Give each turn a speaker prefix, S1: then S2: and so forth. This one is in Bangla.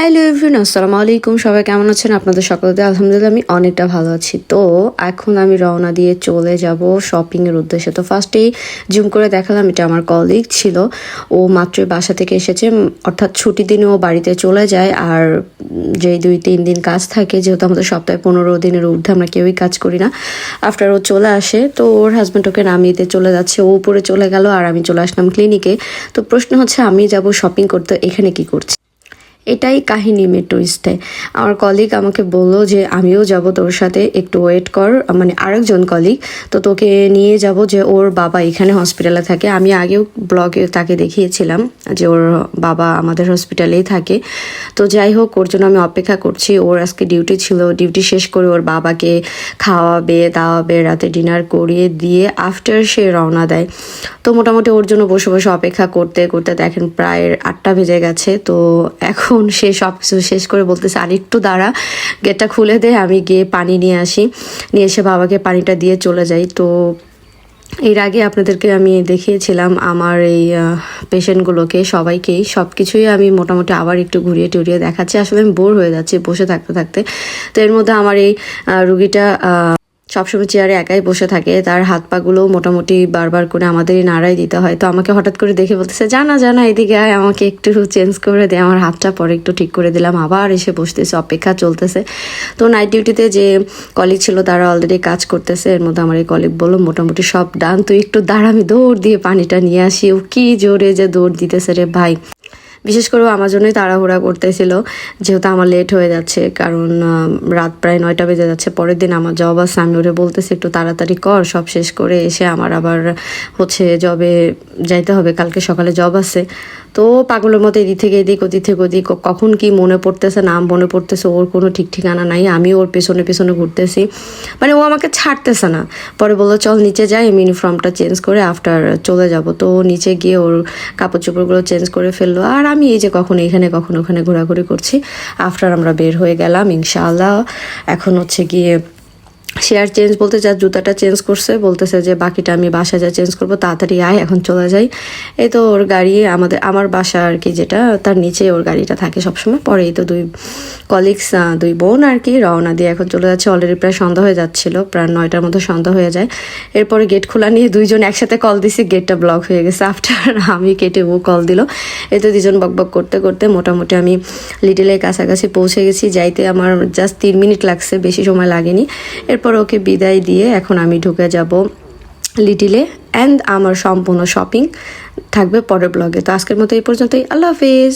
S1: হ্যালো এভরিওয়ান, আসসালামু আলাইকুম। সবাই কেমন আছেন? আপনাদের সকলকে আলহামদুলিল্লাহ আমি অনেকটা ভালো আছি। তো এখন আমি রওনা দিয়ে চলে যাব শপিংয়ের উদ্দেশ্যে। তো ফার্স্টেই জুম করে দেখালাম, এটা আমার কলিগ ছিল। ও মাত্রই বাসা থেকে এসেছে, অর্থাৎ ছুটির দিনে ও বাড়িতে চলে যায়। আর যেই 2-3 দিন কাজ থাকে, যেহেতু আমাদের সপ্তাহে 15 দিনের ঊর্ধ্বে আমরা কেউই কাজ করি না, আফটার ও চলে আসে। তো ওর হাজব্যান্ড ওকে নামিয়ে দিয়ে চলে যাচ্ছে, ও উপরে চলে গেল আর আমি চলে আসলাম ক্লিনিকে। তো প্রশ্ন হচ্ছে, আমি যাব শপিং করতে, এখানে কি করছি? এটাই কাহিনী টুইস্টে। আমার কলিগ আমাকে বললো যে আমিও যাব তোর সাথে, একটু ওয়েট কর, মানে আরেকজন কলিগ। তো তোকে নিয়ে যাব, যে ওর বাবা এখানে হসপিটালে থাকে। আমি আগেও ব্লগে তাকে দেখিয়েছিলাম যে ওর বাবা আমাদের হসপিটালেই থাকে। তো যাই হোক, ওর জন্য আমি অপেক্ষা করছি। ওর আজকে ডিউটি ছিল, ডিউটি শেষ করে ওর বাবাকে খাওয়াবে দাওয়াবে, রাতে ডিনার করিয়ে দিয়ে আফটার সে রওনা দেয়। তো মোটামুটি ওর জন্য বসে বসে অপেক্ষা করতে করতে দেখেন প্রায় 8টা বেজে গেছে। তো এখন সে সব কিছু শেষ করে বলতেছে, আর একটু দাঁড়া, গেটটা খুলে দে, আমি গিয়ে পানি নিয়ে আসি। নিয়ে এসে বাবাকে পানিটা দিয়ে চলে যাই। তো এর আগে আপনাদেরকে আমি দেখিয়েছিলাম আমার এই পেশেন্টগুলোকে, সবাইকেই সব কিছুই আমি মোটামুটি আবার একটু ঘুরিয়ে টুরিয়ে দেখাচ্ছি। আসলে আমি বোর হয়ে যাচ্ছি বসে থাকতে থাকতে। তো এর মধ্যে আমার এই রুগীটা সবসময় চেয়ারে একাই বসে থাকে, তার হাত পাগুলোও মোটামুটি বারবার করে আমাদেরই নাড়াই দিতে হয়। তো আমাকে হঠাৎ করে দেখে বলতেছে, জানা জানা এদিকে আয়, আমাকে একটু চেঞ্জ করে দে। আমার হাতটা পরে একটু ঠিক করে দিলাম, আবার এসে বসতেছে, অপেক্ষা চলতেছে। তো নাইট ডিউটিতে যে কলিগ ছিল তারা অলরেডি কাজ করতেছে। এর মধ্যে আমার এই কলিগ বললো, মোটামুটি সব ডান, তুই একটু দাঁড়া, আমি দৌড় দিয়ে পানিটা নিয়ে আসি। ও কি জোরে যে দৌড় দিতেছে রে ভাই! বিশেষ করে আমার জন্যই তাড়াহুড়া করতেছিল, যেহেতু আমার লেট হয়ে যাচ্ছে, কারণ রাত প্রায় 9টা বেজে যাচ্ছে। পরের দিন আমার জব আছে, আমি ওরে বলতেছি একটু তাড়াতাড়ি কর, সব শেষ করে এসে আমার আবার জবে যাইতে হবে, কালকে সকালে জব আছে। তো পাগলের মতো এদিক থেকে এদিক, ওদিক থেকে ওদিক, কখন কি মনে পড়তেছে না মনে পড়তেছে ওর কোনো ঠিক ঠিকানা নাই। আমি ওর পেছনে পেছনে ঘুরতেছি, মানে ও আমাকে ছাড়তেছে না। পরে বললো, চল নিচে যাই, আমি ইউনিফর্মটা চেঞ্জ করে আফটার চলে যাব। তো নিচে গিয়ে ওর কাপড় চোপড়গুলো চেঞ্জ করে ফেললো। আর আমি এই যে কখন এখানে কখন ওখানে ঘোরাঘুরি করছি। আফটার আমরা বের হয়ে গেলাম ইনশাআল্লাহ। এখন গিয়ে সে আর চেঞ্জ বলতে যা জুতাটা চেঞ্জ করছে, বলতেছে যে বাকিটা আমি বাসায় যা চেঞ্জ করবো, তাড়াতাড়ি আয়, এখন চলে যাই। এই তো ওর গাড়ি আমার বাসা আর কি, যেটা তার নিচে ওর গাড়িটা থাকে সবসময়। পরে এই তো দুই কলিগস, দুই বোন আর কি রওনা দিয়ে এখন চলে যাচ্ছে। অলরেডি প্রায় সন্ধ্যা হয়ে যাচ্ছিলো, প্রায় 9টার মধ্যে সন্ধ্যা হয়ে যায়। এরপরে গেট খোলা নিয়ে দুইজন একসাথে কল দিছি, গেটটা ব্লক হয়ে গেছে। আফটার আমি কেটে ও কল দিল। এই তো দুজন বকবক করতে করতে মোটামুটি আমি লিটলের কাছাকাছি পৌঁছে গেছি। যাইতে আমার জাস্ট 3 মিনিট লাগছে, বেশি সময় লাগেনি। এরপর ওকে বিদায় দিয়ে এখন আমি ঢুকে যাব লিটিলে। অ্যান্ড আমার সম্পূর্ণ শপিং থাকবে পরের ব্লগে। তো আজকের মতো এই পর্যন্তই, আল্লাহ হাফিজ।